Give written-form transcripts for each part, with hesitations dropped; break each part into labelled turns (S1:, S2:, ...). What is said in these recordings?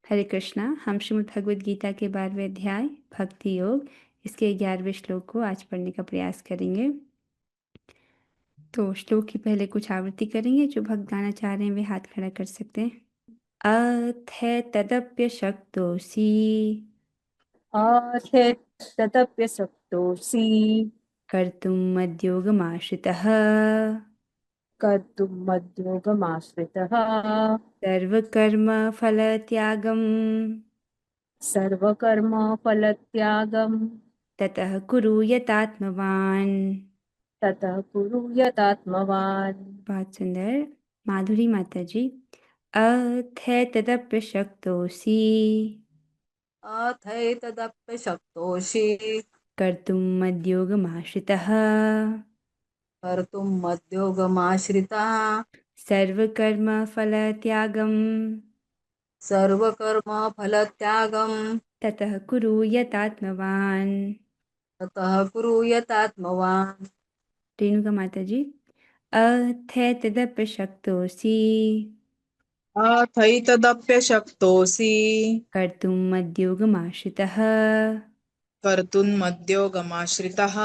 S1: हरे कृष्णा। हम श्रीमद् भगवद गीता के 12वें अध्याय भक्ति योग इसके 11वें श्लोक को आज पढ़ने का प्रयास करेंगे। तो श्लोक की पहले कुछ आवृत्ति करेंगे। जो भक्त गाना चाह रहे हैं वे हाथ खड़ा कर सकते हैं। अथ तदप्यशक्तोऽसि
S2: आथे तदप्यशक्तोऽसि
S1: कर्तुं मद्योगमाश्रितः
S2: कर्तुं मद्योगमाश्रितः
S1: सर्वकर्मफलत्यागं
S2: सर्वकर्मफलत्यागं
S1: ततः कुरु यतात्मवान्।
S2: ततः कुरु यतात्मवान्।
S1: बहुत सुंदर। माधुरी माता जी। अथ तदप्यशक्तोऽसि
S3: अथैतदप्यशक्तोषि
S1: कर्तुं मद्योगमाश्रितः
S3: कर्तुं मद्योगमाश्रितः
S1: सर्वकर्मफलत्यागं
S3: सर्वकर्मफलत्यागं
S1: ततः कुरु यतात्मवान्।
S3: ततः कुरु यतात्मवान्।
S1: रेणुका माता जी। अथ तदप्यशक्तोऽसि
S4: अथैतदप्यशक्तोऽसि
S1: कर्तुं मद्योगमाश्रितः
S4: कर्तुं मद्योगमाश्रितः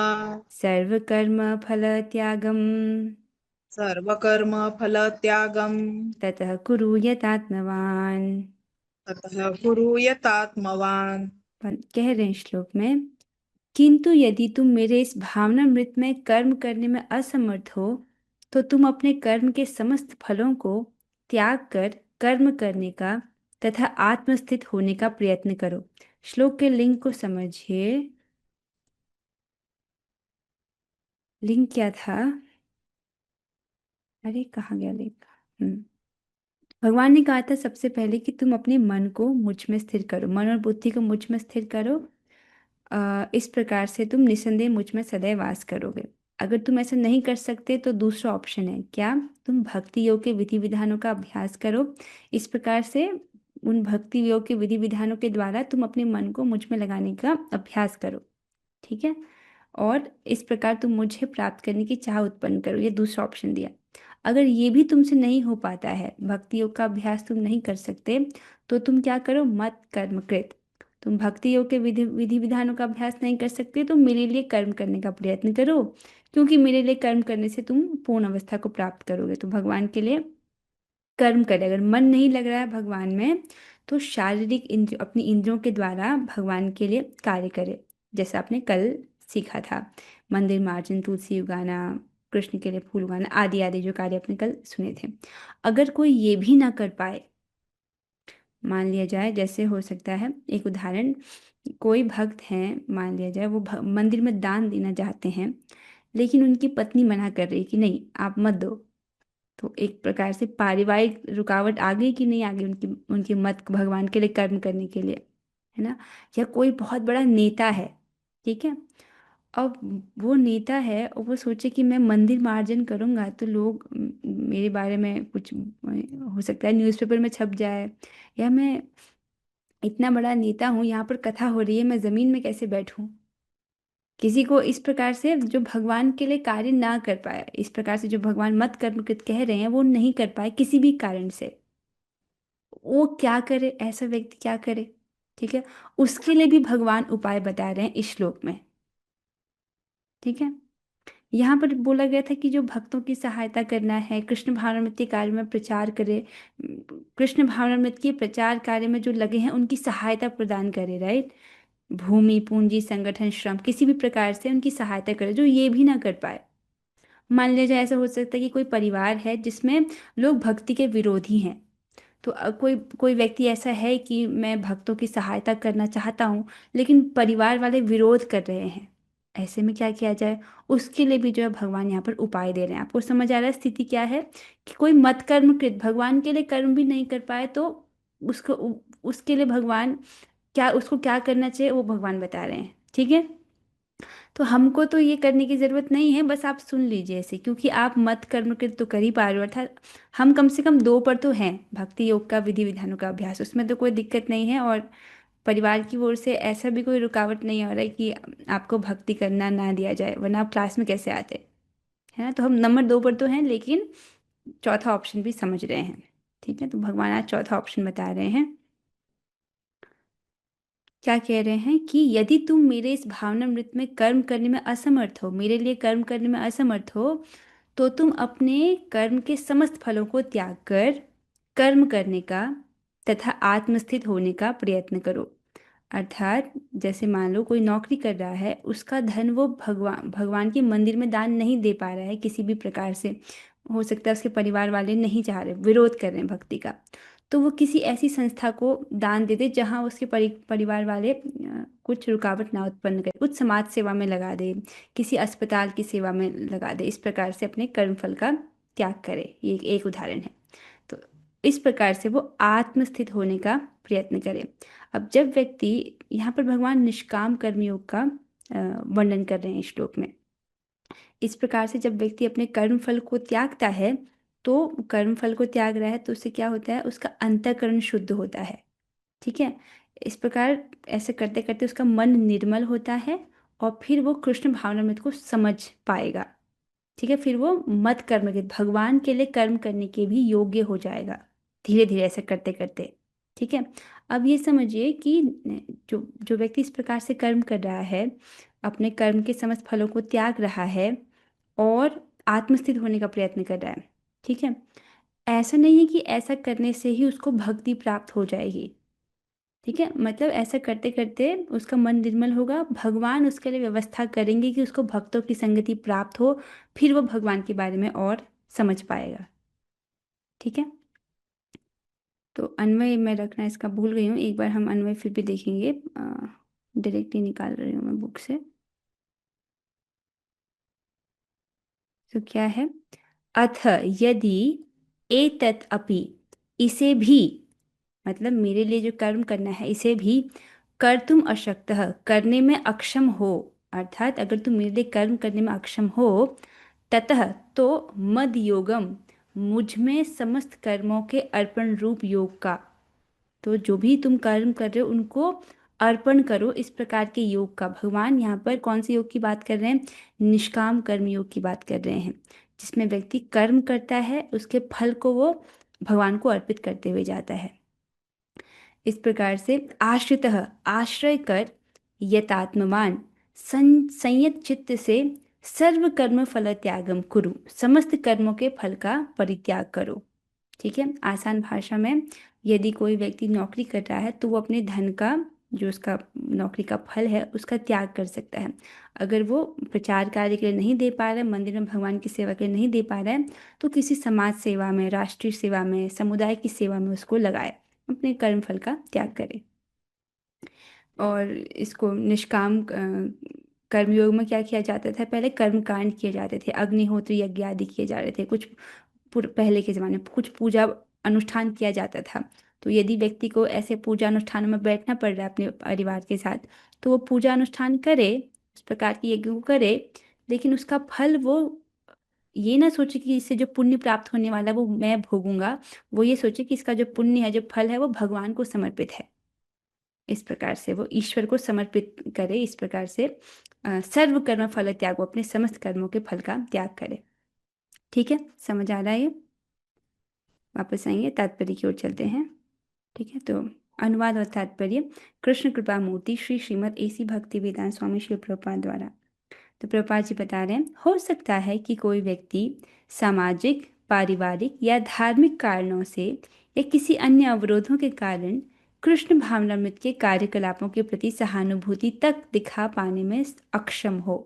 S1: सर्वकर्मफलत्यागं
S4: सर्वकर्मफलत्यागं
S1: ततः कुरु यतात्मवान्।
S4: ततः कुरु यतात्मवान्।
S1: कह रहे हैं श्लोक में, किंतु यदि तुम मेरे इस भावनामृत में कर्म करने में असमर्थ हो तो तुम अपने कर्म के समस्त फलों को त्याग कर कर्म करने का तथा आत्मस्थित होने का प्रयत्न करो। श्लोक के लिंग को समझिए। लिंग क्या था? अरे कहाँ गया लिंग? भगवान ने कहा था सबसे पहले कि तुम अपने मन को मुझ में स्थिर करो, मन और बुद्धि को मुझ में स्थिर करो। इस प्रकार से तुम निसंदेह मुझ में सदैव वास करोगे। अगर तुम ऐसा नहीं कर सकते तो दूसरा ऑप्शन है क्या? तुम भक्ति योग के विधि विधानों का अभ्यास करो। इस प्रकार से उन भक्ति योग के विधि विधानों के द्वारा तुम अपने मन को मुझ में लगाने का अभ्यास करो। ठीक है। और इस प्रकार तुम मुझे प्राप्त करने की चाह उत्पन्न करो, ये दूसरा ऑप्शन दिया। अगर ये भी तुमसे नहीं हो पाता है, भक्ति योग का अभ्यास तुम नहीं कर सकते, तो तुम क्या करो? मत कर्म कृत। तुम भक्ति योग के विधि विधि विधानों का अभ्यास नहीं कर सकते तो मेरे लिए कर्म करने का प्रयत्न करो, क्योंकि मेरे लिए कर्म करने से तुम पूर्ण अवस्था को प्राप्त करोगे। तो भगवान के लिए कर्म करे। अगर मन नहीं लग रहा है भगवान में तो शारीरिक इंद्र अपनी इंद्रियों के द्वारा भगवान के लिए कार्य करे, जैसा आपने कल सीखा था। मंदिर मार्जन, तुलसी उगाना, कृष्ण के लिए फूल उगाना आदि आदि जो कार्य आपने कल सुने थे। अगर कोई ये भी ना कर पाए, मान लिया जाए, जैसे हो सकता है एक उदाहरण, कोई भक्त हैं, मान लिया जाए वो मंदिर में दान देना चाहते हैं, लेकिन उनकी पत्नी मना कर रही कि नहीं आप मत दो। तो एक प्रकार से पारिवारिक रुकावट आ गई कि नहीं आ गई उनकी उनकी मत भगवान के लिए कर्म करने के लिए, है ना? या कोई बहुत बड़ा नेता है, ठीक है, अब वो नेता है और वो सोचे कि मैं मंदिर मार्जन करूंगा तो लोग मेरे बारे में कुछ हो सकता है न्यूज़पेपर में छप जाए, या मैं इतना बड़ा नेता हूँ, यहाँ पर कथा हो रही है, मैं जमीन में कैसे बैठूं? किसी को इस प्रकार से जो भगवान के लिए कार्य ना कर पाया, इस प्रकार से जो भगवान मत कर्म कृत कह रहे हैं वो नहीं कर पाए किसी भी कारण से, वो क्या करे? ऐसा व्यक्ति क्या करे? ठीक है, उसके लिए भी भगवान उपाय बता रहे हैं इस श्लोक में। ठीक है। यहाँ पर बोला गया था कि जो भक्तों की सहायता करना है, कृष्ण भावनामृत के कार्य में प्रचार करे, कृष्ण भावनामृत के प्रचार कार्य में जो लगे हैं उनकी सहायता प्रदान करे, राइट? भूमि पूंजी संगठन श्रम किसी भी प्रकार से उनकी सहायता करे जो ये भी ना कर पाए। मान लिया जाए ऐसा हो सकता है कि कोई परिवार है जिसमें लोग भक्ति के विरोधी हैं, तो कोई कोई व्यक्ति ऐसा है कि मैं भक्तों की सहायता करना चाहता हूँ लेकिन परिवार वाले विरोध कर रहे हैं, ऐसे में क्या किया जाए? उसके लिए भी जो है भगवान यहाँ पर उपाय दे रहे हैं। आपको समझ आ रहा है स्थिति क्या है? कि कोई मत कर्म कृत भगवान के लिए कर्म भी नहीं कर पाए तो उसको उसके लिए भगवान क्या, उसको क्या करना चाहिए वो भगवान बता रहे हैं। ठीक है। तो हमको तो ये करने की जरूरत नहीं है, बस आप सुन लीजिए ऐसे, क्योंकि आप मत कर्म कृत तो कर ही पा रहे हो, अर्थात हम कम से कम दो पर तो हैं, भक्ति योग का विधि विधानों का अभ्यास, उसमें तो कोई दिक्कत नहीं है। और परिवार की ओर से ऐसा भी कोई रुकावट नहीं हो रहा है कि आपको भक्ति करना ना दिया जाए, वरना आप क्लास में कैसे आते? है ना? तो हम नंबर दो पर तो हैं, लेकिन चौथा ऑप्शन भी समझ रहे हैं। ठीक है, तो भगवान आज चौथा ऑप्शन बता रहे हैं। क्या कह रहे हैं कि यदि तुम मेरे इस भावनामृत में कर्म करने में असमर्थ हो, मेरे लिए कर्म करने में असमर्थ हो, तो तुम अपने कर्म के समस्त फलों को त्याग कर कर्म करने का तथा आत्मस्थित होने का प्रयत्न करो। अर्थात जैसे मान लो कोई नौकरी कर रहा है, उसका धन वो भगवान भगवान के मंदिर में दान नहीं दे पा रहा है किसी भी प्रकार से। हो सकता है उसके परिवार वाले नहीं चाह रहे, विरोध कर रहे हैं भक्ति का, तो वो किसी ऐसी संस्था को दान दे दे जहाँ उसके परिवार वाले कुछ रुकावट ना उत्पन्न करे, कुछ समाज सेवा में लगा दे, किसी अस्पताल की सेवा में लगा दे। इस प्रकार से अपने कर्मफल का त्याग करे, ये एक उदाहरण है। तो इस प्रकार से वो आत्मस्थित होने का प्रयत्न करे। अब जब व्यक्ति, यहाँ पर भगवान निष्काम कर्मयोग का वर्णन कर रहे हैं इस श्लोक में। इस प्रकार से जब व्यक्ति अपने कर्मफल को त्यागता है, तो कर्मफल को त्याग रहा है तो उससे क्या होता है, उसका अंतःकरण शुद्ध होता है। ठीक है। इस प्रकार ऐसे करते करते उसका मन निर्मल होता है और फिर वो कृष्ण भावनामृत को समझ पाएगा। ठीक है। फिर वो मत कर्म के, भगवान के लिए कर्म करने के भी योग्य हो जाएगा धीरे धीरे ऐसे करते करते। ठीक है। अब ये समझिए कि जो जो व्यक्ति इस प्रकार से कर्म कर रहा है, अपने कर्म के समस्त फलों को त्याग रहा है और आत्मस्थित होने का प्रयत्न कर रहा है। ठीक है। ऐसा नहीं है कि ऐसा करने से ही उसको भक्ति प्राप्त हो जाएगी। ठीक है। मतलब ऐसा करते करते उसका मन निर्मल होगा, भगवान उसके लिए व्यवस्था करेंगे कि उसको भक्तों की संगति प्राप्त हो, फिर वो भगवान के बारे में और समझ पाएगा। ठीक है। तो अन्वय मैं रखना इसका भूल गई हूँ, एक बार हम अन्वय फिर भी देखेंगे। डायरेक्टली निकाल रही हूँ मैं बुक से। तो क्या है, अथ यदि एतत् अपि, इसे भी, मतलब मेरे लिए जो कर्म करना है इसे भी, कर तुम अशक्तः, करने में अक्षम हो, अर्थात अगर तुम मेरे लिए कर्म करने में अक्षम हो, ततः तो मद योगम, मुझ में समस्त कर्मों के अर्पण रूप योग का, तो जो भी तुम कर्म कर रहे हो उनको अर्पण करो, इस प्रकार के योग का। भगवान यहाँ पर कौन से योग की बात कर रहे हैं, निष्काम कर्म योग की बात कर रहे हैं, जिसमें व्यक्ति कर्म करता है, उसके फल को वो भगवान को अर्पित करते हुए जाता है। इस प्रकार से आश्रितः, आश्रय कर, यतात्मवान, संयत चित्त से सर्व कर्म फल त्यागम कुरु, समस्त कर्मों के फल का परित्याग करो। ठीक है। आसान भाषा में, यदि कोई व्यक्ति नौकरी कर रहा है तो वो अपने धन का, जो उसका नौकरी का फल है, उसका त्याग कर सकता है। अगर वो प्रचार कार्य के लिए नहीं दे पा रहा है, मंदिर में भगवान की सेवा के लिए नहीं दे पा रहा है, तो किसी समाज सेवा में, राष्ट्रीय सेवा में, समुदाय की सेवा में उसको लगाए, अपने कर्म फल का त्याग करे। और इसको निष्काम कर्मयोग में क्या किया जाता था, पहले कर्म कांड किए जाते थे, अग्निहोत्र यज्ञ आदि किए जा रहे थे, कुछ पहले के ज़माने में कुछ पूजा अनुष्ठान किया जाता था। तो यदि व्यक्ति को ऐसे पूजा अनुष्ठानों में बैठना पड़ रहा है अपने परिवार के साथ, तो वो पूजा अनुष्ठान करे, इस प्रकार की यज्ञ को करे, लेकिन उसका फल वो ये ना सोचे कि इससे जो पुण्य प्राप्त होने वाला है वो मैं भोगूंगा, वो ये सोचे कि इसका जो पुण्य है, जो फल है, वो भगवान को समर्पित है। इस प्रकार से वो ईश्वर को समर्पित करे। इस प्रकार से सर्व कर्म फल त्याग, वो अपने समस्त कर्मों के फल का त्याग करे। ठीक है। समझ आ रहा है ये। वापस आएंगे, तात्पर्य की ओर चलते हैं। ठीक है। तो अनुवाद और तात्पर्य, कृष्ण कृपा मूर्ति श्री श्रीमद् एसी भक्ति वेदांत स्वामी श्री प्रभुपाद द्वारा। तो प्रभुपाद जी बता रहे हैं, हो सकता है कि कोई व्यक्ति सामाजिक, पारिवारिक या धार्मिक कारणों से या किसी अन्य अवरोधों के कारण कृष्ण भावनामृत के कार्यकलापों के प्रति सहानुभूति तक दिखा पाने में अक्षम हो।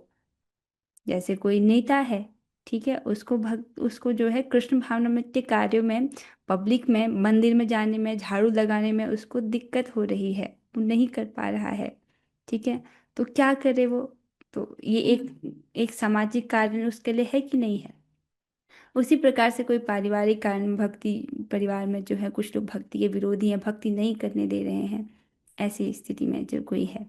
S1: जैसे कोई नेता है, ठीक है, उसको जो है कृष्ण भावनामृत के कार्यों में, पब्लिक में, मंदिर में जाने में, झाड़ू लगाने में उसको दिक्कत हो रही है, वो नहीं कर पा रहा है। ठीक है। तो क्या करे वो, तो ये एक एक सामाजिक कारण उसके लिए है कि नहीं है। उसी प्रकार से कोई पारिवारिक कारण, भक्ति, परिवार में जो है कुछ लोग भक्ति के विरोधी हैं, भक्ति नहीं करने दे रहे हैं, ऐसी स्थिति में जो कोई है,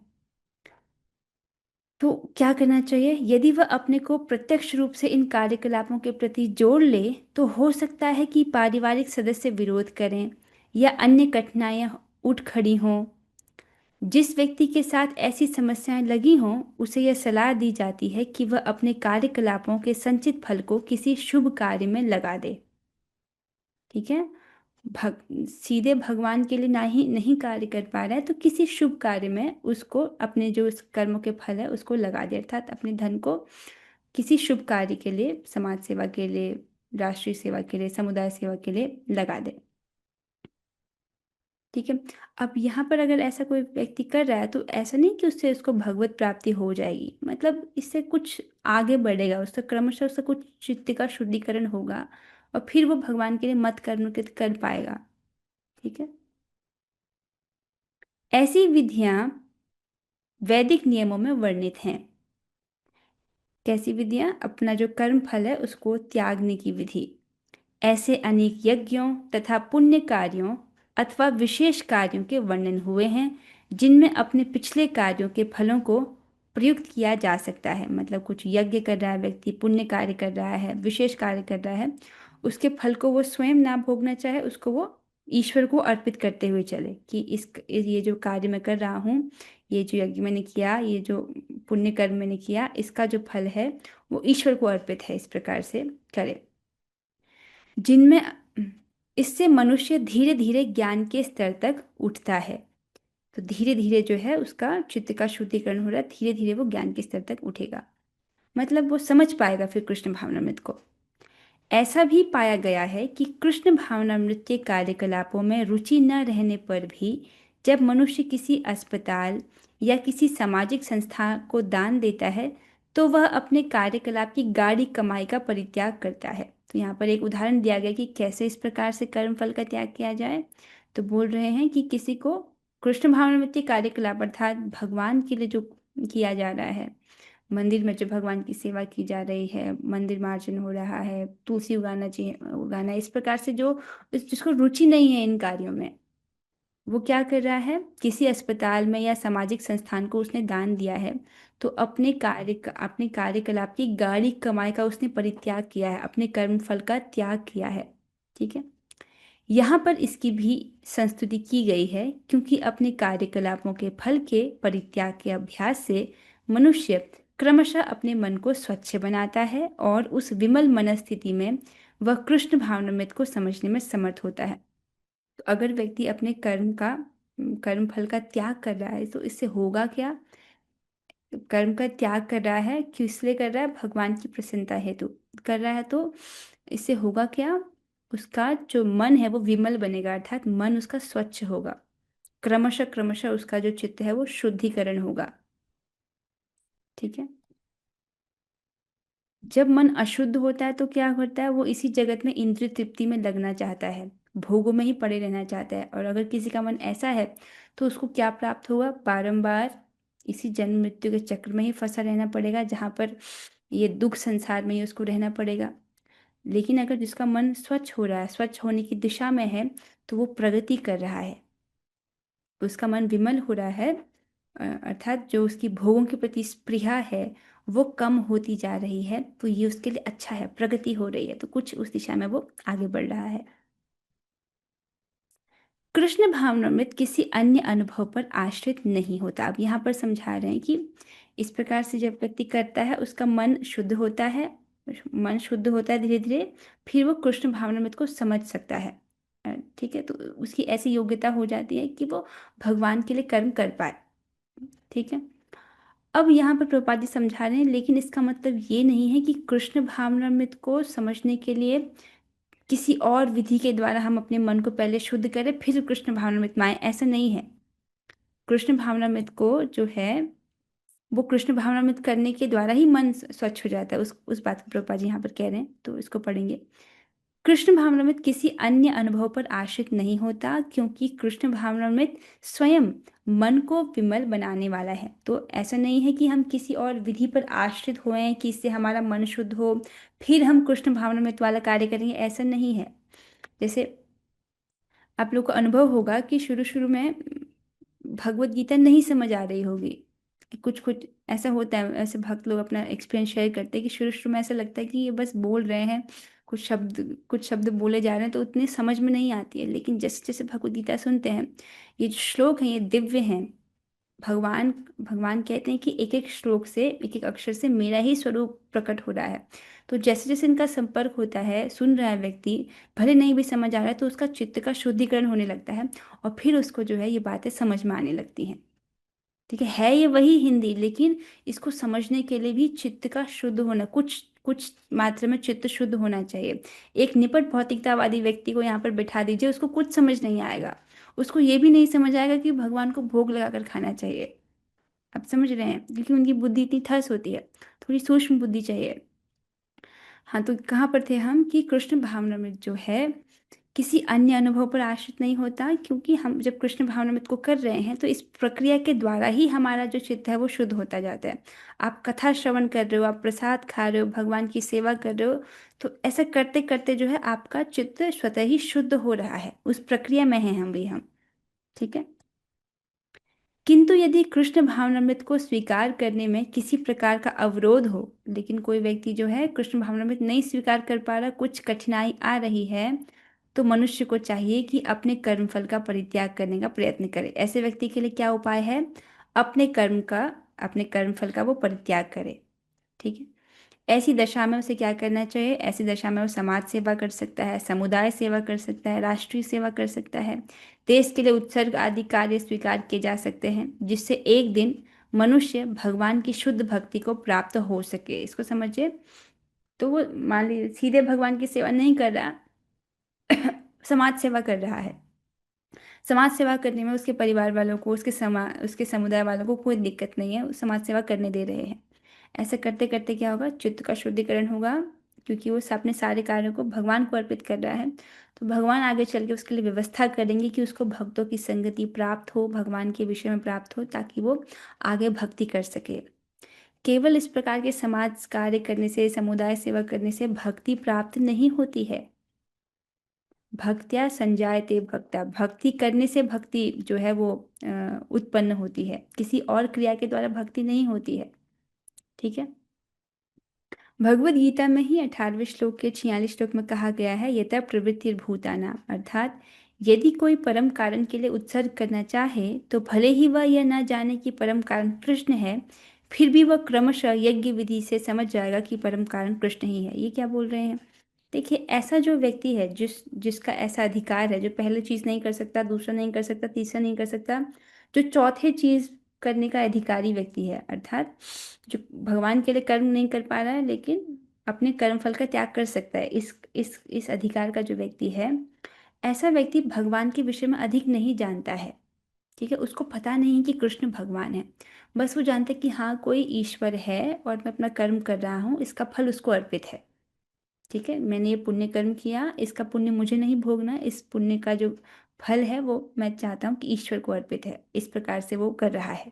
S1: तो क्या करना चाहिए, यदि वह अपने को प्रत्यक्ष रूप से इन कार्यकलापों के प्रति जोड़ ले, तो हो सकता है कि पारिवारिक सदस्य विरोध करें या अन्य कठिनाइयां उठ खड़ी हों। जिस व्यक्ति के साथ ऐसी समस्याएं लगी हों, उसे यह सलाह दी जाती है कि वह अपने कार्यकलापों के संचित फल को किसी शुभ कार्य में लगा दे। ठीक है। सीधे भगवान के लिए नहीं कार्य कर पा रहा है तो किसी शुभ कार्य में उसको अपने जो उस कर्मों के फल है उसको लगा दे, अर्थात अपने धन को किसी शुभ कार्य के लिए, समाज सेवा के लिए, राष्ट्रीय सेवा के लिए, समुदाय सेवा के लिए लगा दे। ठीक है। अब यहाँ पर अगर ऐसा कोई व्यक्ति कर रहा है तो ऐसा नहीं कि उससे उसको भगवत प्राप्ति हो जाएगी, मतलब इससे कुछ आगे बढ़ेगा, उसका क्रमशः उसका कुछ चित्त का शुद्धिकरण होगा और फिर वो भगवान के लिए मत कर्म कर पाएगा। ठीक है। ऐसी विधियां वैदिक नियमों में वर्णित हैं। कैसी विधियां? अपना जो कर्म फल है उसको त्यागने की विधि। ऐसे अनेक यज्ञों तथा पुण्य कार्यों अथवा विशेष कार्यों के वर्णन हुए हैं जिनमें अपने पिछले कार्यों के फलों को प्रयुक्त किया जा सकता है। मतलब कुछ यज्ञ कर रहा है व्यक्ति, पुण्य कार्य कर रहा है, विशेष कार्य कर रहा है, उसके फल को वो स्वयं ना भोगना चाहे, उसको वो ईश्वर को अर्पित करते हुए चले कि ये जो कार्य मैं कर रहा हूँ, ये जो यज्ञ मैंने किया, ये जो पुण्य कर्म मैंने किया, इसका जो फल है वो ईश्वर को अर्पित है, इस प्रकार से करे। जिनमें इससे मनुष्य धीरे धीरे ज्ञान के स्तर तक उठता है। तो धीरे धीरे जो है उसका चित्त का शुद्धिकरण हो रहा है, धीरे धीरे वो ज्ञान के स्तर तक उठेगा, मतलब वो समझ पाएगा फिर कृष्ण भावनामृत को। ऐसा भी पाया गया है कि कृष्ण भावनामृत के कार्यकलापों में रुचि न रहने पर भी जब मनुष्य किसी अस्पताल या किसी सामाजिक संस्था को दान देता है तो वह अपने कार्यकलाप की गाढ़ी कमाई का परित्याग करता है। तो यहाँ पर एक उदाहरण दिया गया कि कैसे इस प्रकार से कर्म फल का त्याग किया जाए। तो बोल रहे हैं कि किसी को कृष्ण भावनामृत के कार्यकलाप अर्थात भगवान के लिए जो किया जा रहा है, मंदिर में जो भगवान की सेवा की जा रही है, मंदिर मार्जन हो रहा है, तुलसी उगाना चाहिए, उगाना, इस प्रकार से जो जिसको रुचि नहीं है इन कार्यों में, वो क्या कर रहा है, किसी अस्पताल में या सामाजिक संस्थान को उसने दान दिया है तो अपने कार्यकलाप की गाढ़ी कमाई का उसने परित्याग किया है, अपने कर्म फल का त्याग किया है। ठीक है। यहाँ पर इसकी भी संस्तुति की गई है क्योंकि अपने कार्यकलापों के फल के परित्याग के अभ्यास से मनुष्य क्रमशः अपने मन को स्वच्छ बनाता है और उस विमल मनस्थिति में वह कृष्ण भावनामृत को समझने में समर्थ होता है। तो अगर व्यक्ति अपने कर्म फल का त्याग कर रहा है तो इससे होगा क्या? कर्म का त्याग कर रहा है, किस लिए कर रहा है? भगवान की प्रसन्नता हेतु कर रहा है। तो इससे होगा क्या? उसका जो मन है वो विमल बनेगा, अर्थात मन उसका स्वच्छ होगा, क्रमशः क्रमशः उसका जो चित्त है वो शुद्धिकरण होगा। ठीक है। जब मन अशुद्ध होता है तो क्या होता है, वो इसी जगत में इंद्रिय तृप्ति में लगना चाहता है, भोगों में ही पड़े रहना चाहता है। और अगर किसी का मन ऐसा है तो उसको क्या प्राप्त होगा? बारंबार इसी जन्म मृत्यु के चक्र में ही फंसा रहना पड़ेगा, जहाँ पर ये दुख संसार में ही उसको रहना पड़ेगा। लेकिन अगर जिसका मन स्वच्छ हो रहा है, स्वच्छ होने की दिशा में है, तो वो प्रगति कर रहा है, उसका मन विमल हो रहा है, अर्थात जो उसकी भोगों के प्रति स्पृहा है वो कम होती जा रही है, तो ये उसके लिए अच्छा है, प्रगति हो रही है, तो कुछ उस दिशा में वो आगे बढ़ रहा है। कृष्ण भावनामृत किसी अन्य अनुभव पर आश्रित नहीं होता। अब यहाँ पर समझा रहे हैं कि इस प्रकार से जब व्यक्ति करता है उसका मन शुद्ध होता है, मन शुद्ध होता है धीरे धीरे, फिर वो कृष्ण भावनामृत को समझ सकता है। ठीक है। तो उसकी ऐसी योग्यता हो जाती है कि वो भगवान के लिए कर्म कर पाए। ठीक है। अब यहाँ पर प्रभुपाद जी समझा रहे हैं, लेकिन इसका मतलब ये नहीं है कि कृष्ण भावनामृत को समझने के लिए किसी और विधि के द्वारा हम अपने मन को पहले शुद्ध करें फिर कृष्ण भावनामृत में आए, ऐसा नहीं है। कृष्ण भावनामृत को जो है वो कृष्ण भावनामृत करने के द्वारा ही मन स्वच्छ हो जाता है। उस बात को प्रभुपाद जी यहाँ पर कह रहे हैं, तो इसको पढ़ेंगे। कृष्ण भावनामृत किसी अन्य अनुभव पर आश्रित नहीं होता क्योंकि कृष्ण भावनामृत स्वयं मन को विमल बनाने वाला है। तो ऐसा नहीं है कि हम किसी और विधि पर आश्रित हुए कि इससे हमारा मन शुद्ध हो फिर हम कृष्ण भावनामृत वाला कार्य करेंगे, ऐसा नहीं है। जैसे आप लोग को अनुभव होगा कि शुरू शुरू में भगवत गीता नहीं समझ आ रही होगी, कुछ कुछ ऐसा होता है, ऐसे भक्त लोग अपना एक्सपीरियंस शेयर करते हैं कि शुरू शुरू में ऐसा लगता है कि ये बस बोल रहे हैं, कुछ शब्द बोले जा रहे हैं तो उतने समझ में नहीं आती है। लेकिन जैसे जैसे भगवत गीता सुनते हैं, ये जो श्लोक हैं ये दिव्य हैं, भगवान भगवान कहते हैं कि एक एक श्लोक से, एक एक अक्षर से मेरा ही स्वरूप प्रकट हो रहा है। तो जैसे जैसे इनका संपर्क होता है, सुन रहा है व्यक्ति, भले नहीं भी समझ आ रहा है, तो उसका चित्त का शुद्धिकरण होने लगता है, और फिर उसको जो है ये बातें समझ में आने लगती हैं। ठीक है ये वही हिंदी, लेकिन इसको समझने के लिए भी चित्त का शुद्ध होना, कुछ कुछ मात्रा में चित्त शुद्ध होना चाहिए। एक निपट भौतिकतावादी व्यक्ति को यहाँ पर बिठा दीजिए, उसको कुछ समझ नहीं आएगा। उसको ये भी नहीं समझ आएगा कि भगवान को भोग लगाकर खाना चाहिए। आप समझ रहे हैं, क्योंकि उनकी बुद्धि इतनी ठस होती है, थोड़ी सूक्ष्म बुद्धि चाहिए। हाँ, तो कहाँ पर थे हम, कि कृष्ण भावनामृत जो है किसी अन्य अनुभव पर आश्रित नहीं होता, क्योंकि हम जब कृष्ण भावनामृत को कर रहे हैं तो इस प्रक्रिया के द्वारा ही हमारा जो चित्त है वो शुद्ध होता जाता है। आप कथा श्रवण कर रहे हो, आप प्रसाद खा रहे हो, भगवान की सेवा कर रहे हो, तो ऐसा करते करते जो है आपका चित्त स्वतः ही शुद्ध हो रहा है, उस प्रक्रिया में है हम भी हम। ठीक है। किंतु यदि कृष्ण भावनामृत को स्वीकार करने में किसी प्रकार का अवरोध हो, लेकिन कोई व्यक्ति जो है कृष्ण भावनामृत नहीं स्वीकार कर पा रहा, कुछ कठिनाई आ रही है, तो मनुष्य को चाहिए कि अपने कर्मफल का परित्याग करने का प्रयत्न करे। ऐसे व्यक्ति के लिए क्या उपाय है, अपने कर्मफल का वो परित्याग करे। ठीक है। ऐसी दशा में उसे क्या करना चाहिए, ऐसी दशा में वो समाज सेवा कर सकता है, समुदाय सेवा कर सकता है, राष्ट्रीय सेवा कर सकता है, देश के लिए उत्सर्ग आदि कार्य स्वीकार किए जा सकते हैं, जिससे एक दिन मनुष्य भगवान की शुद्ध भक्ति को प्राप्त हो सके। इसको समझिए। तो वो मान लीजिए सीधे भगवान की सेवा नहीं कर रहा, समाज सेवा कर रहा है। समाज सेवा करने में उसके परिवार वालों को, उसके समुदाय वालों को कोई दिक्कत नहीं है, वो समाज सेवा करने दे रहे हैं। ऐसा करते करते क्या होगा, चित्त का शुद्धिकरण होगा, क्योंकि वो अपने सारे कार्यों को भगवान को अर्पित कर रहा है। तो भगवान आगे चल के उसके लिए व्यवस्था करेंगे कि उसको भक्तों की संगति प्राप्त हो, भगवान के विषय में प्राप्त हो, ताकि वो आगे भक्ति कर सके। केवल इस प्रकार के समाज कार्य करने से, समुदाय सेवा करने से भक्ति प्राप्त नहीं होती है। भक्त्या संजायते भक्ता, भक्ति करने से भक्ति जो है वो उत्पन्न होती है, किसी और क्रिया के द्वारा भक्ति नहीं होती है। ठीक है। भगवत गीता में ही 18वें श्लोक के 46 श्लोक में कहा गया है, यथा प्रवृत्तिर्भूतानां, अर्थात यदि कोई परम कारण के लिए उत्सर्ग करना चाहे, तो भले ही वह यह न जाने कि परम कारण कृष्ण है, फिर भी वह क्रमशः यज्ञ विधि से समझ जाएगा कि परम कारण कृष्ण ही है। ये क्या बोल रहे हैं, देखिए, ऐसा जो व्यक्ति है, जिसका ऐसा अधिकार है, जो पहले चीज नहीं कर सकता, दूसरा नहीं कर सकता, तीसरा नहीं कर सकता, जो चौथे चीज करने का अधिकारी व्यक्ति है, अर्थात जो भगवान के लिए कर्म नहीं कर पा रहा है लेकिन अपने कर्म फल का त्याग कर सकता है, इस अधिकार का जो व्यक्ति है, ऐसा व्यक्ति भगवान के विषय में अधिक नहीं जानता है। ठीक है। उसको पता नहीं कि कृष्ण भगवान है, बस वो जानते कि हाँ कोई ईश्वर है और मैं अपना कर्म कर रहा हूँ, इसका फल उसको अर्पित है। ठीक है, मैंने ये पुण्य कर्म किया, इसका पुण्य मुझे नहीं भोगना, इस पुण्य का जो फल है वो मैं चाहता हूँ कि ईश्वर को अर्पित है, इस प्रकार से वो कर रहा है।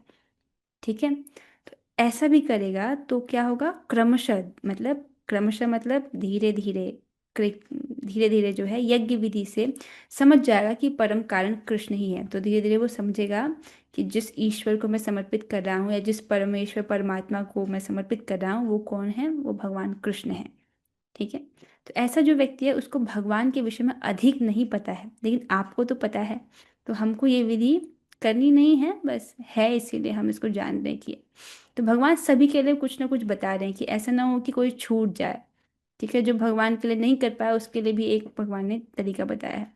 S1: ठीक है। तो ऐसा भी करेगा तो क्या होगा, क्रमशः मतलब धीरे धीरे, धीरे धीरे जो है यज्ञ विधि से समझ जाएगा कि परम कारण कृष्ण ही है। तो धीरे धीरे वो समझेगा कि जिस ईश्वर को मैं समर्पित कर रहा हूँ, या जिस परमेश्वर परमात्मा को मैं समर्पित कर रहा हूँ, वो कौन है, वो भगवान कृष्ण है। ठीक है। तो ऐसा जो व्यक्ति है उसको भगवान के विषय में अधिक नहीं पता है, लेकिन आपको तो पता है। तो हमको ये विधि करनी नहीं है, बस है इसीलिए हम इसको जान रहे हैं कि तो भगवान सभी के लिए कुछ ना कुछ बता रहे हैं कि ऐसा ना हो कि कोई छूट जाए। ठीक है। जो भगवान के लिए नहीं कर पाया उसके लिए भी एक भगवान ने तरीका बताया है।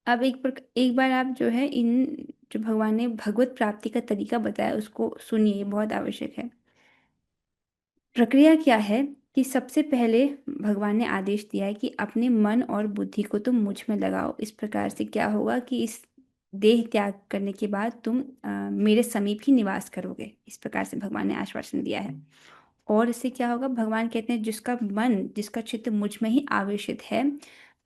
S1: अब एक बार आप जो है इन जो भगवान ने भगवत प्राप्ति का तरीका बताया उसको सुनिए, ये बहुत आवश्यक है। प्रक्रिया क्या है कि सबसे पहले भगवान ने आदेश दिया है कि अपने मन और बुद्धि को तुम मुझ में लगाओ। इस प्रकार से क्या होगा कि इस देह त्याग करने के बाद तुम मेरे समीप ही निवास करोगे, इस प्रकार से भगवान ने आश्वासन दिया है। और इससे क्या होगा, भगवान कहते हैं जिसका मन, जिसका चित्त मुझ में ही आवेशित है,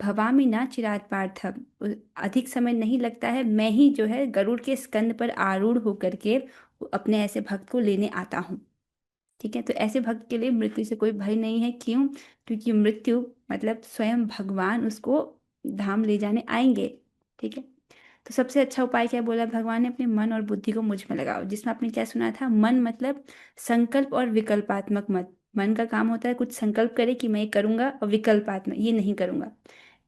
S1: भवामि ना चिरात पार्थम, अधिक समय नहीं लगता है, मैं ही जो है गरुड़ के स्कंद पर आरूढ़ होकर के अपने ऐसे भक्त को लेने आता हूँ। ठीक है। तो ऐसे भक्त के लिए मृत्यु से कोई भय नहीं है। क्यों, क्योंकि मृत्यु मतलब स्वयं भगवान उसको धाम ले जाने आएंगे। ठीक है। तो सबसे अच्छा उपाय क्या बोला भगवान ने, अपने मन और बुद्धि को मुझ में लगाओ, जिसमें आपने क्या सुना था, मन मतलब संकल्प और विकल्पात्मक मत। मन का काम होता है कुछ संकल्प करे कि मैं ये करूंगा, और विकल्पात्मक ये नहीं करूंगा।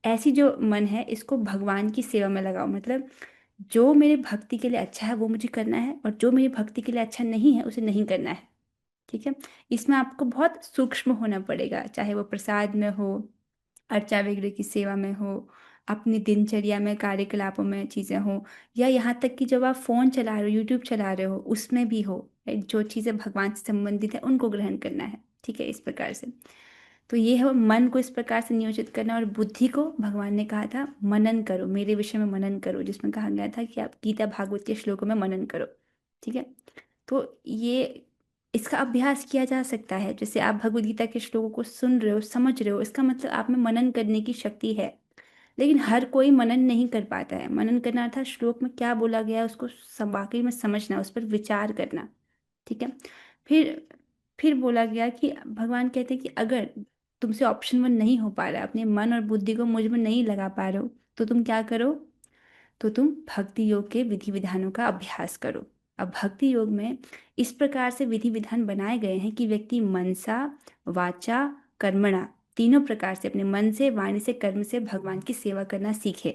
S1: ऐसी जो मन है इसको भगवान की सेवा में लगाओ, मतलब जो मेरे भक्ति के लिए अच्छा है वो मुझे करना है, और जो मेरी भक्ति के लिए अच्छा नहीं है उसे नहीं करना है। ठीक है। इसमें आपको बहुत सूक्ष्म होना पड़ेगा, चाहे वो प्रसाद में हो, अर्चा वगैरह की सेवा में हो, अपनी दिनचर्या में, कार्यकलापों में चीज़ें हो, या यहाँ तक कि जब आप फ़ोन चला रहे हो, यूट्यूब चला रहे हो, उसमें भी हो। जो चीज़ें भगवान से संबंधित है उनको ग्रहण करना है। ठीक है, इस प्रकार से। तो ये है मन को इस प्रकार से नियोजित करना, और बुद्धि को भगवान ने कहा था मनन करो, मेरे विषय में मनन करो, जिसमें कहा गया था कि आप गीता भागवत के श्लोकों में मनन करो। ठीक है। तो ये इसका अभ्यास किया जा सकता है। जैसे आप भगवद गीता के श्लोकों को सुन रहे हो, समझ रहे हो, इसका मतलब आप में मनन करने की शक्ति है। लेकिन हर कोई मनन नहीं कर पाता है। मनन करना अर्थात श्लोक में क्या बोला गया है उसको वाकई में समझना, उस पर विचार करना। ठीक है। फिर फिर बोला गया कि भगवान कहते हैं कि अगर तुमसे ऑप्शन वन नहीं हो पा रहा, अपने मन और बुद्धि को मुझ में नहीं लगा पा रहे हो, तो तुम क्या करो? तो तुम भक्ति योग के विधि विधानों का अभ्यास करो। अब भक्ति योग में इस प्रकार से विधि विधान बनाए गए हैं कि व्यक्ति मनसा, वाचा, कर्मणा, तीनों प्रकार से अपने मन से, वाणी से, कर्म से भगवान की सेवा करना सीखे।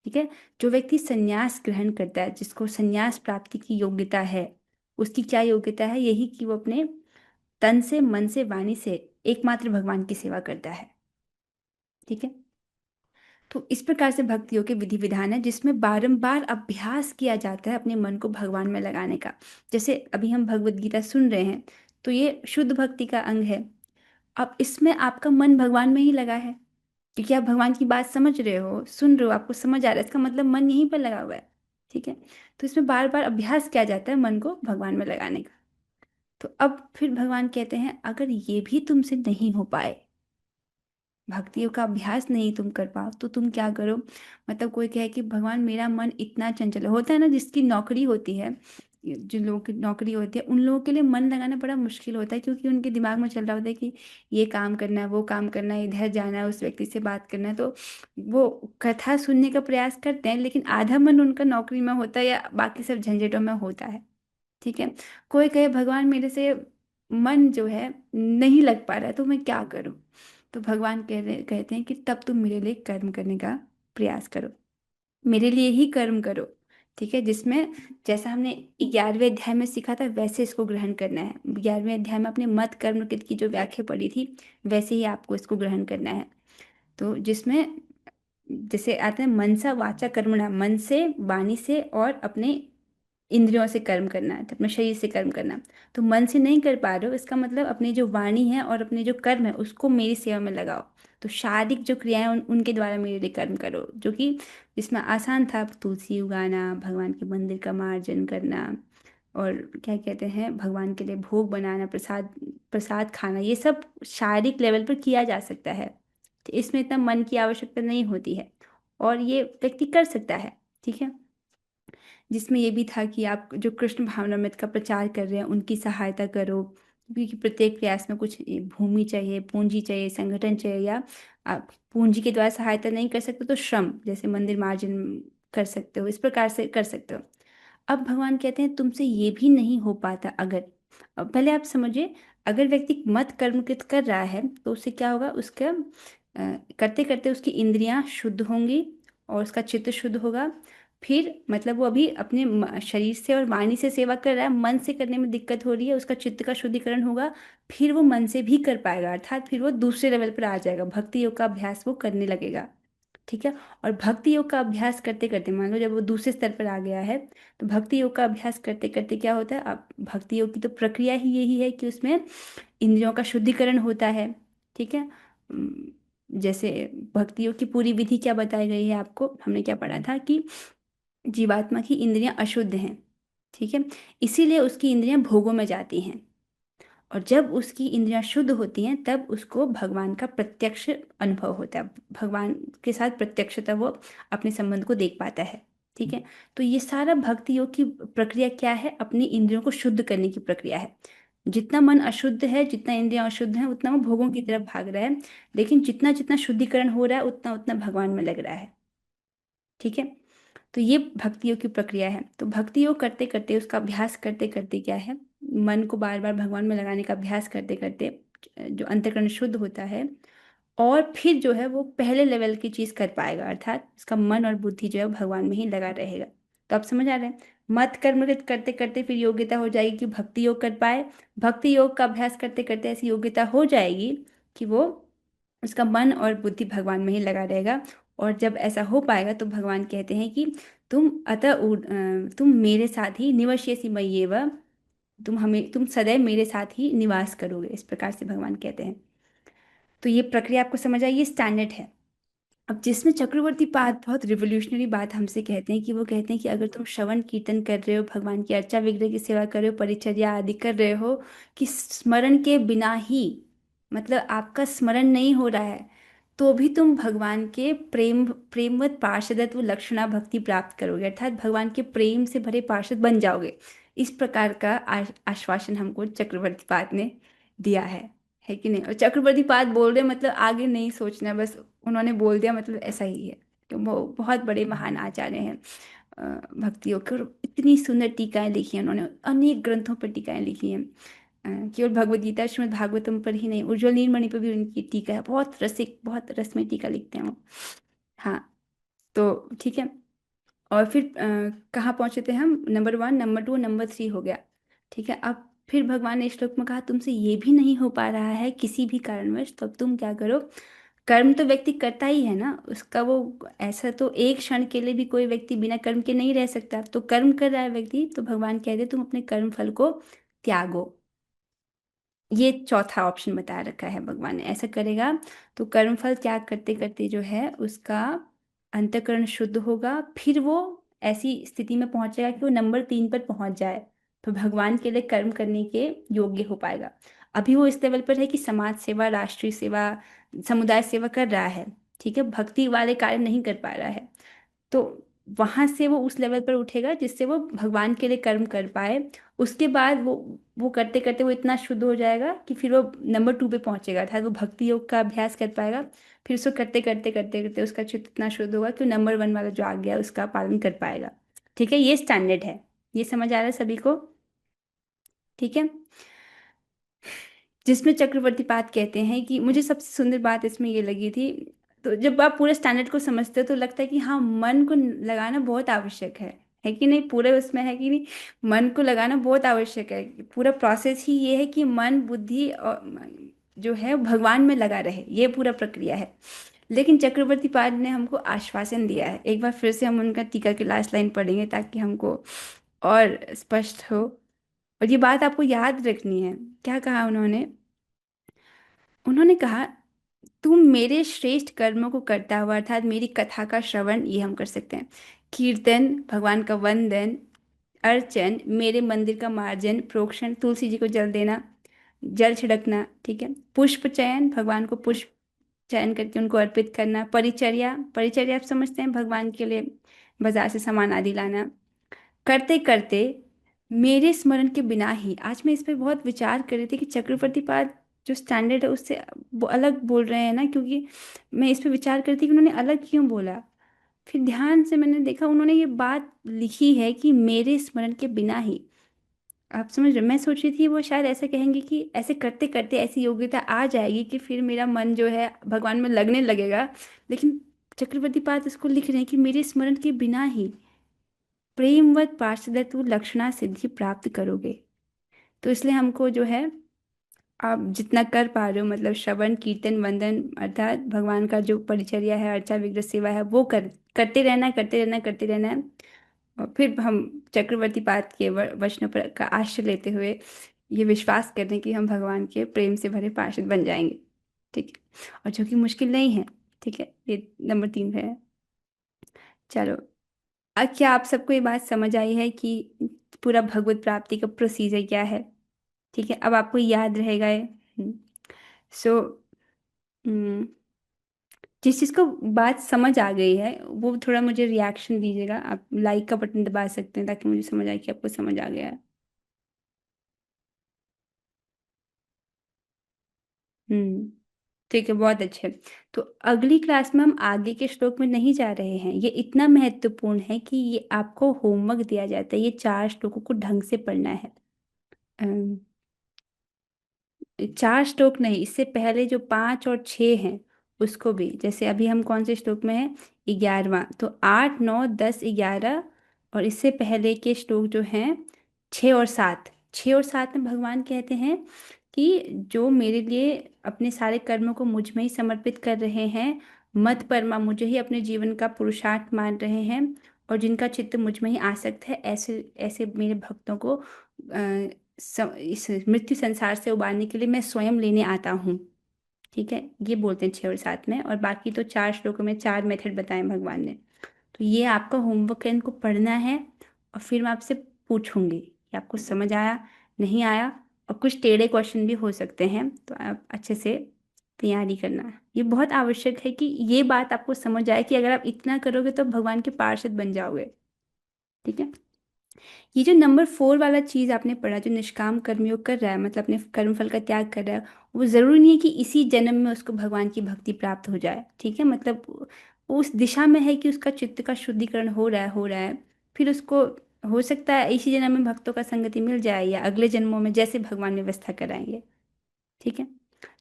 S1: ठीक है। जो व्यक्ति संन्यास ग्रहण करता है, जिसको संन्यास प्राप्ति की योग्यता है, उसकी क्या योग्यता है? यही कि वो अपने तन से, मन से, वाणी से एकमात्र भगवान की सेवा करता है। ठीक है। तो इस प्रकार से भक्ति योग के विधि विधान है, जिसमें बारंबार अभ्यास किया जाता है अपने मन को भगवान में लगाने का। जैसे अभी हम भगवत गीता सुन रहे हैं, तो ये शुद्ध भक्ति का अंग है। अब इसमें आपका मन भगवान में ही लगा है, क्योंकि आप भगवान की बात समझ रहे हो, सुन रहे हो, आपको समझ आ रहा है, इसका मतलब मन यहीं पर लगा हुआ है। ठीक है। तो इसमें बार बार अभ्यास किया जाता है मन को भगवान में लगाने का। तो अब फिर भगवान कहते हैं अगर ये भी तुमसे नहीं हो पाए, भक्तियों का अभ्यास नहीं तुम कर पाओ, तो तुम क्या करो? मतलब कोई कहे कि भगवान मेरा मन इतना चंचल होता है ना, जिसकी नौकरी होती है, जिन लोगों की नौकरी होती है, उन लोगों के लिए मन लगाना बड़ा मुश्किल होता है, क्योंकि उनके दिमाग में चल रहा होता है कि ये काम करना है, वो काम करना है, इधर जाना है, उस व्यक्ति से बात करना है। तो वो कथा सुनने का प्रयास करते हैं, लेकिन आधा मन उनका नौकरी में होता है या बाकी सब झंझटों में होता है। ठीक है। कोई कहे भगवान मेरे से मन जो है नहीं लग पा रहा है, तो मैं क्या करूं? तो भगवान कहते हैं कि तब तुम मेरे लिए कर्म करने का प्रयास करो, मेरे लिए ही कर्म करो। ठीक है। जिसमें जैसा हमने 11वें अध्याय में सीखा था, वैसे इसको ग्रहण करना है। 11वें अध्याय में अपने मत कर्म कृत की जो व्याख्या पढ़ी थी, वैसे ही आपको इसको ग्रहण करना है। तो जिसमें जैसे आता है मनसा वाचा कर्मणा, मन से, वाणी से और अपने इंद्रियों से कर्म करना है, तो अपने शरीर से कर्म करना। तो मन से नहीं कर पा रहे हो, इसका मतलब अपनी जो वाणी है और अपने जो कर्म है उसको मेरी सेवा में लगाओ। तो शारीरिक जो क्रियाएं उनके द्वारा मेरे लिए कर्म करो, जो कि जिसमें आसान था, तुलसी उगाना, भगवान के मंदिर का मार्जन करना, और क्या कहते हैं, भगवान के लिए भोग बनाना, प्रसाद प्रसाद खाना, ये सब शारीरिक लेवल पर किया जा सकता है। तो इसमें इतना मन की आवश्यकता नहीं होती है, और ये व्यक्ति कर सकता है। ठीक है। जिसमें ये भी था कि आप जो कृष्ण भावनामृत का प्रचार कर रहे हैं उनकी सहायता करो, क्योंकि प्रत्येक प्रयास में कुछ भूमि चाहिए, पूंजी चाहिए, संगठन चाहिए, या आप पूंजी के द्वारा सहायता नहीं कर सकते तो श्रम, जैसे मंदिर मार्जन कर सकते हो, इस प्रकार से कर सकते हो। अब भगवान कहते हैं तुमसे ये भी नहीं हो पाता अगर, अब पहले आप समझिए, अगर व्यक्ति मत कर्मकृत कर रहा है तो उससे क्या होगा? उसका करते करते उसकी इंद्रियां शुद्ध होंगी और उसका चित्त शुद्ध होगा। फिर मतलब वो अभी अपने शरीर से और वाणी से सेवा कर रहा है, मन से करने में दिक्कत हो रही है, उसका चित्त का शुद्धिकरण होगा। फिर वो मन से भी कर पाएगा, अर्थात फिर वो दूसरे लेवल पर आ जाएगा, भक्ति योग का अभ्यास वो करने लगेगा। ठीक है। और भक्ति योग का अभ्यास करते करते, मान लो जब वो दूसरे स्तर पर आ गया है, तो भक्ति योग का अभ्यास करते करते क्या होता है? अब भक्ति योग की तो प्रक्रिया ही यही है कि उसमें इंद्रियों का शुद्धिकरण होता है। ठीक है। जैसे भक्ति योग की पूरी विधि क्या बताई गई है आपको, हमने क्या पढ़ा था कि जीवात्मा की इंद्रियां अशुद्ध हैं। ठीक है। इसीलिए उसकी इंद्रियां भोगों में जाती हैं, और जब उसकी इंद्रियां शुद्ध होती हैं तब उसको भगवान का प्रत्यक्ष अनुभव होता है, भगवान के साथ प्रत्यक्षतः वो अपने संबंध को देख पाता है। ठीक है। तो ये सारा भक्ति योग की प्रक्रिया क्या है? अपनी इंद्रियों को शुद्ध करने की प्रक्रिया है। जितना मन अशुद्ध है, जितना इंद्रियां अशुद्ध हैं, उतना वो भोगों की तरफ भाग रहा है, लेकिन जितना जितना शुद्धिकरण हो रहा है उतना उतना भगवान में लग रहा है। ठीक है। तो ये भक्ति योग की प्रक्रिया है। तो भक्ति योग करते करते, उसका अभ्यास करते करते क्या है, मन को बार बार भगवान में लगाने का अभ्यास करते करते जो अंतःकरण शुद्ध होता है, और फिर जो है वो पहले लेवल की चीज कर पाएगा, अर्थात उसका मन और बुद्धि जो है वो भगवान में ही लगा रहेगा। तो आप समझ आ रहे हैं, मत कर्म करते करते फिर योग्यता हो जाएगी कि भक्ति योग कर पाए। भक्ति योग का अभ्यास करते करते ऐसी योग्यता हो जाएगी कि वो उसका मन और बुद्धि भगवान में ही लगा रहेगा। और जब ऐसा हो पाएगा तो भगवान कहते हैं कि तुम मेरे साथ ही निवश्यसि मय्येव, तुम सदैव मेरे साथ ही निवास करोगे, इस प्रकार से भगवान कहते हैं। तो ये प्रक्रिया आपको समझ आई, ये स्टैंडर्ड है। अब जिसमें चक्रवर्ती पाद बहुत रिवोल्यूशनरी बात हमसे कहते हैं कि वो कहते हैं कि अगर तुम श्रवण कीर्तन कर रहे हो, भगवान की अर्चा विग्रह की सेवा कर रहे हो, परिचर्या आदि कर रहे हो, कि स्मरण के बिना ही, मतलब आपका स्मरण नहीं हो रहा है, तो भी तुम भगवान के प्रेमवत पार्षदत्व लक्षणा भक्ति प्राप्त करोगे, अर्थात भगवान के प्रेम से भरे पार्षद बन जाओगे। इस प्रकार का आश्वासन हमको चक्रवर्ती पाद ने दिया है कि नहीं। और चक्रवर्ती पाद बोल रहे मतलब आगे नहीं सोचना, बस उन्होंने बोल दिया, मतलब ऐसा ही है कि वो बहुत बड़े महान आचार्य हैं भक्तियों के। और इतनी सुंदर टीकाएं लिखी हैं उन्होंने, अनेक ग्रंथों पर टीकाएं लिखी हैं, केवल भगवद गीता श्रीमद् भागवतम पर ही नहीं, उज्ज्वल नीलमणि पर भी उनकी टीका है, बहुत रसिक, बहुत रसमय टीका लिखते हैं वो। हाँ, तो ठीक है। और फिर कहाँ पहुंचे थे हम, नंबर 1, नंबर 2, नंबर 3 हो गया। ठीक है, अब फिर भगवान ने श्लोक में कहा तुमसे ये भी नहीं हो पा रहा है किसी भी कारणवश, तो अब तुम क्या करो। कर्म तो व्यक्ति करता ही है ना, उसका वो, ऐसा तो एक क्षण के लिए भी कोई व्यक्ति बिना कर्म के नहीं रह सकता, तो कर्म कर रहा है व्यक्ति, तो भगवान कहते तुम अपने कर्म फल को त्यागो। ये चौथा ऑप्शन बता रखा है भगवान ने, ऐसा करेगा तो कर्मफल त्याग करते करते जो है उसका अंतःकरण शुद्ध होगा, फिर वो ऐसी स्थिति में पहुंचेगा कि वो नंबर 3 पर पहुंच जाए, तो भगवान के लिए कर्म करने के योग्य हो पाएगा। अभी वो इस लेवल पर है कि समाज सेवा, राष्ट्रीय सेवा, समुदाय सेवा कर रहा है, ठीक है, भक्ति वाले कार्य नहीं कर पा रहा है। तो वहां से वो उस लेवल पर उठेगा जिससे वो भगवान के लिए कर्म कर पाए। उसके बाद वो करते करते वो इतना शुद्ध हो जाएगा कि फिर वो नंबर 2 पे पहुंचेगा, अर्थात वो भक्ति योग का अभ्यास कर पाएगा। फिर उसको करते करते करते करते उसका चित्त इतना शुद्ध होगा कि नंबर 1 वाला जो आ गया उसका पालन कर पाएगा। ठीक है, ये स्टैंडर्ड है। ये समझ आ रहा है सभी को? ठीक है, जिसमें चक्रवर्ती पाद कहते हैं कि मुझे सबसे सुंदर बात इसमें ये लगी थी, तो जब आप पूरे स्टैंडर्ड को समझते हो तो लगता है कि हाँ, मन को लगाना बहुत आवश्यक है कि नहीं, पूरे उसमें है कि नहीं, मन को लगाना बहुत आवश्यक है। पूरा प्रोसेस ही ये है कि मन बुद्धि और जो है भगवान में लगा रहे, ये पूरा प्रक्रिया है। लेकिन चक्रवर्ती पाद ने हमको आश्वासन दिया है, एक बार फिर से हम उनका टीका की लास्ट लाइन पढ़ेंगे ताकि हमको और स्पष्ट हो। और ये बात आपको याद रखनी है, क्या कहा उन्होंने। उन्होंने कहा तुम मेरे श्रेष्ठ कर्मों को करता हुआ, अर्थात मेरी कथा का श्रवण, ये हम कर सकते हैं, कीर्तन, भगवान का वंदन, अर्चन, मेरे मंदिर का मार्जन, प्रोक्षण, तुलसी जी को जल देना, जल छिड़कना, ठीक है, पुष्प चयन, भगवान को पुष्प चयन करके उनको अर्पित करना, परिचर्या, परिचर्या आप समझते हैं, भगवान के लिए बाजार से सामान आदि लाना, करते करते मेरे स्मरण के बिना ही, आज मैं इस पे बहुत विचार कर रही थी कि चक्रवर्ती पाद जो स्टैंडर्ड है उससे वो अलग बोल रहे हैं ना, क्योंकि मैं इस पे विचार करती कि उन्होंने अलग क्यों बोला। फिर ध्यान से मैंने देखा उन्होंने ये बात लिखी है कि मेरे स्मरण के बिना ही, आप समझ रहे हो? मैं सोच रही थी वो शायद ऐसा कहेंगे कि ऐसे करते करते ऐसी योग्यता आ जाएगी कि फिर मेरा मन जो है भगवान में लगने लगेगा। लेकिन चक्रवर्ती पाद इसको लिख रहे हैं कि मेरे स्मरण के बिना ही प्रेमवत पार्षदत्व लक्षणा सिद्धि प्राप्त करोगे। तो इसलिए हमको जो है, आप जितना कर पा रहे हो, मतलब श्रवण कीर्तन वंदन, अर्थात भगवान का जो परिचर्या है, अर्चा विग्रह सेवा है, वो करते रहना है, करते रहना है, करते रहना है। और फिर हम चक्रवर्ती पाद के वचनों पर का आश्रय लेते हुए ये विश्वास करते हैं कि हम भगवान के प्रेम से भरे पार्षद बन जाएंगे। ठीक है, और जो कि मुश्किल नहीं है। ठीक है, ये नंबर 3 पे है। चलो, क्या आप सबको ये बात समझ आई है कि पूरा भगवत प्राप्ति का प्रोसीजर क्या है? ठीक है, अब आपको याद रहेगा ये। सो जिस चीज़ को बात समझ आ गई है वो थोड़ा मुझे रिएक्शन दीजिएगा, आप लाइक का बटन दबा सकते हैं ताकि मुझे समझ आए कि आपको समझ आ गया है। हम्म, ठीक है, बहुत अच्छे। तो अगली क्लास में हम आगे के श्लोक में नहीं जा रहे हैं, ये इतना महत्वपूर्ण है कि ये आपको होमवर्क दिया जाता है, ये 4 श्लोकों को ढंग से पढ़ना है। 4 श्लोक नहीं, इससे पहले जो 5 और 6 हैं उसको भी, जैसे अभी हम कौन से श्लोक में हैं, 11वां, तो 8 9 10 11, और इससे पहले के श्लोक जो हैं 6 और 7, 6 और 7 में भगवान कहते हैं कि जो मेरे लिए अपने सारे कर्मों को मुझ में ही समर्पित कर रहे हैं, मत परमा, मुझे ही अपने जीवन का पुरुषार्थ मान रहे हैं, और जिनका चित्त मुझ में ही आसक्त है, ऐसे ऐसे मेरे भक्तों को इस मृत्यु संसार से उबारने के लिए मैं स्वयं लेने आता हूँ। ठीक है, ये बोलते हैं 6 और 7 में, और बाकी तो 4 श्लोकों में 4 मेथड बताए भगवान ने। तो ये आपका होमवर्क है, इनको पढ़ना है, और फिर मैं आपसे पूछूंगी कि आपको समझ आया, नहीं आया, और कुछ टेढ़े क्वेश्चन भी हो सकते हैं, तो आप अच्छे से तैयारी करना। ये बहुत आवश्यक है कि ये बात आपको समझ आए कि अगर आप इतना करोगे तो भगवान के पार्षद बन जाओगे। ठीक है, ये जो नंबर 4 वाला चीज आपने पढ़ा, जो निष्काम कर्मयोग कर रहा है, मतलब अपने कर्मफल का त्याग कर रहा है, वो जरूरी नहीं है कि इसी जन्म में उसको भगवान की भक्ति प्राप्त हो जाए। ठीक है, मतलब वो उस दिशा में है कि उसका चित्त का शुद्धिकरण हो रहा है, फिर उसको हो सकता है इसी जन्म में भक्तों का संगति मिल जाए, या अगले जन्मों में, जैसे भगवान व्यवस्था कराएंगे। ठीक है,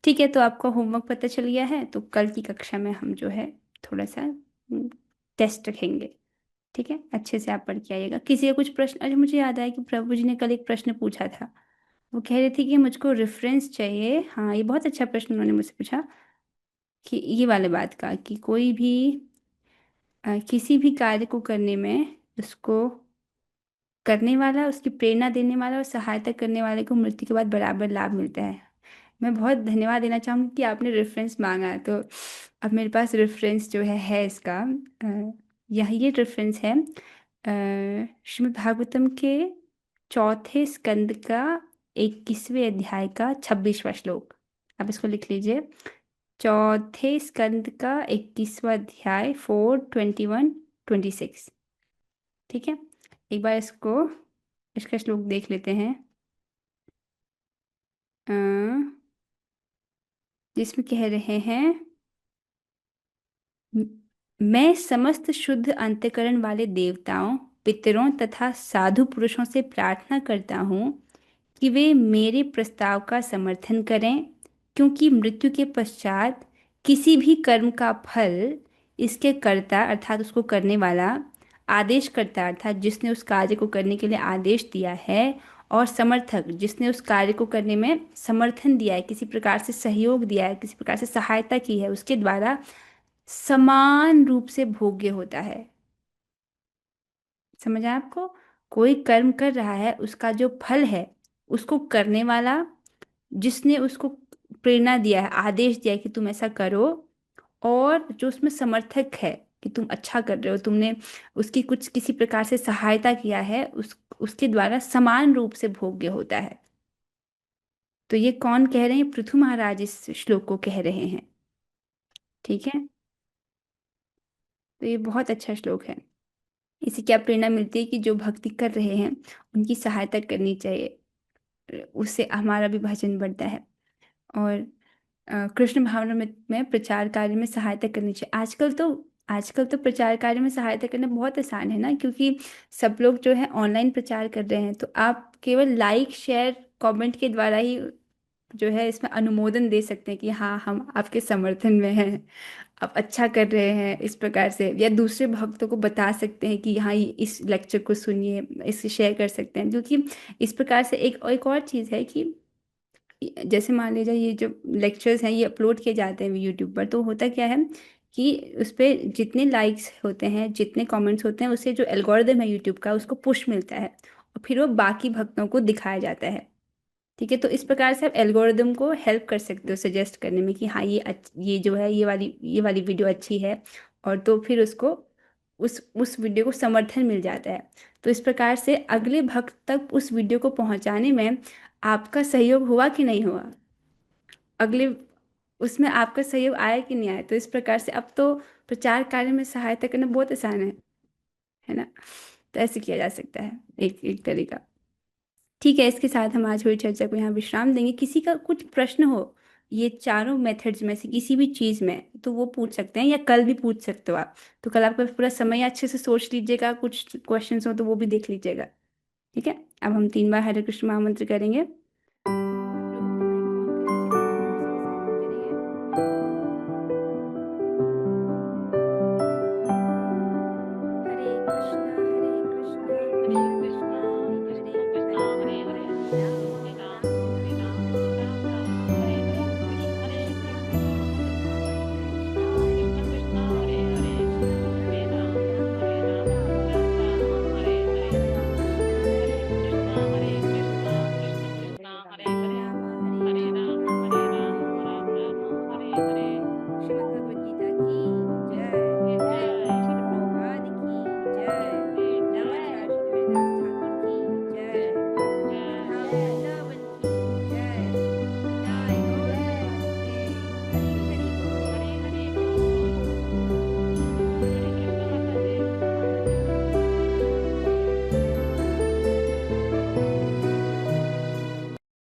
S1: ठीक है, तो आपका होमवर्क पता चल गया है, तो कल की कक्षा में हम जो है थोड़ा सा टेस्ट रखेंगे। ठीक है, अच्छे से आप पढ़ के आइएगा। किसी का कुछ प्रश्न, अरे मुझे याद आया कि प्रभु जी ने कल एक प्रश्न पूछा था, वो कह रहे थे कि मुझको रेफरेंस चाहिए। हाँ, ये बहुत अच्छा प्रश्न उन्होंने मुझसे पूछा, कि ये वाले बात का, कि कोई भी किसी भी कार्य को करने में उसको करने वाला, उसकी प्रेरणा देने वाला और सहायता करने वाले को मृत्यु के बाद बराबर लाभ मिलता है। मैं बहुत धन्यवाद देना चाहूँगी कि आपने रेफरेंस मांगा है, तो अब मेरे पास रेफरेंस जो है इसका, यह ये रेफरेंस है श्रीमद् भागवतम के चौथे स्कंद का 21वें अध्याय का 26वां श्लोक। आप इसको लिख लीजिए, चौथे स्कंद का 21वां अध्याय 4:21-26। ठीक है, एक बार इसका श्लोक देख लेते हैं, अ, जिसमें कह रहे हैं, "म- मैं समस्त शुद्ध अंतःकरण वाले देवताओं, पितरों तथा साधु पुरुषों से प्रार्थना करता हूँ कि वे मेरे प्रस्ताव का समर्थन करें, क्योंकि मृत्यु के पश्चात किसी भी कर्म का फल इसके कर्ता अर्थात उसको करने वाला, आदेश करता अर्थात जिसने उस कार्य को करने के लिए आदेश दिया है, और समर्थक जिसने उस कार्य को करने में समर्थन दिया है, किसी प्रकार से सहयोग दिया है, किसी प्रकार से सहायता की है, उसके द्वारा समान रूप से भोग्य होता है। समझ आया आपको? कोई कर्म कर रहा है, उसका जो फल है, उसको करने वाला, जिसने उसको प्रेरणा दिया है, आदेश दिया है कि तुम ऐसा करो, और जो उसमें समर्थक है कि तुम अच्छा कर रहे हो, तुमने उसकी कुछ किसी प्रकार से सहायता किया है, उसके द्वारा समान रूप से भोग्य होता है। तो ये कौन कह रहे हैं? पृथु महाराज इस श्लोक को कह रहे हैं। ठीक है, तो ये बहुत अच्छा श्लोक है। इससे क्या प्रेरणा मिलती है कि जो भक्ति कर रहे हैं उनकी सहायता करनी चाहिए, उससे हमारा भी भजन बढ़ता है, और कृष्ण भावना में प्रचार कार्य में सहायता करनी चाहिए। आजकल तो प्रचार कार्य में सहायता करना बहुत आसान है ना, क्योंकि सब लोग जो है ऑनलाइन प्रचार कर रहे हैं, तो आप केवल लाइक शेयर कमेंट के द्वारा ही जो है इसमें अनुमोदन दे सकते हैं कि हाँ, हम आपके समर्थन में हैं, आप अच्छा कर रहे हैं, इस प्रकार से, या दूसरे भक्तों को बता सकते हैं कि हाँ, इस लेक्चर को सुनिए, इसे शेयर कर सकते हैं। क्योंकि इस प्रकार से एक और चीज़ है कि जैसे मान लीजिए ये जो लेक्चर्स हैं ये अपलोड किए जाते हैं यूट्यूब पर, तो होता क्या है कि उस पर जितने लाइक्स होते हैं, जितने कमेंट्स होते हैं, उससे जो एल्गोरिदम है यूट्यूब का, उसको पुश मिलता है, और फिर वो बाकी भक्तों को दिखाया जाता है। ठीक है, तो इस प्रकार से आप एल्गोरिदम को हेल्प कर सकते हो सजेस्ट करने में कि हाँ, ये जो है ये वाली वीडियो अच्छी है, और तो फिर उसको उस वीडियो को समर्थन मिल जाता है। तो इस प्रकार से अगले भक्त तक उस वीडियो को पहुंचाने में आपका सहयोग हुआ कि नहीं हुआ, अगले उसमें आपका सहयोग आया कि नहीं आया। तो इस प्रकार से अब तो प्रचार कार्य में सहायता करना बहुत आसान है ना। तो ऐसे किया जा सकता है, एक एक तरीका। ठीक है, इसके साथ हम आज हुई चर्चा को यहाँ विश्राम देंगे। किसी का कुछ प्रश्न हो ये चारों मेथड्स में से किसी भी चीज़ में, तो वो पूछ सकते हैं, या कल भी पूछ सकते हो आप। तो कल आपका पूरा समय अच्छे से सोच लीजिएगा, कुछ क्वेश्चंस हो तो वो भी देख लीजिएगा। ठीक है, अब हम 3 बार हरे कृष्ण महामंत्र करेंगे।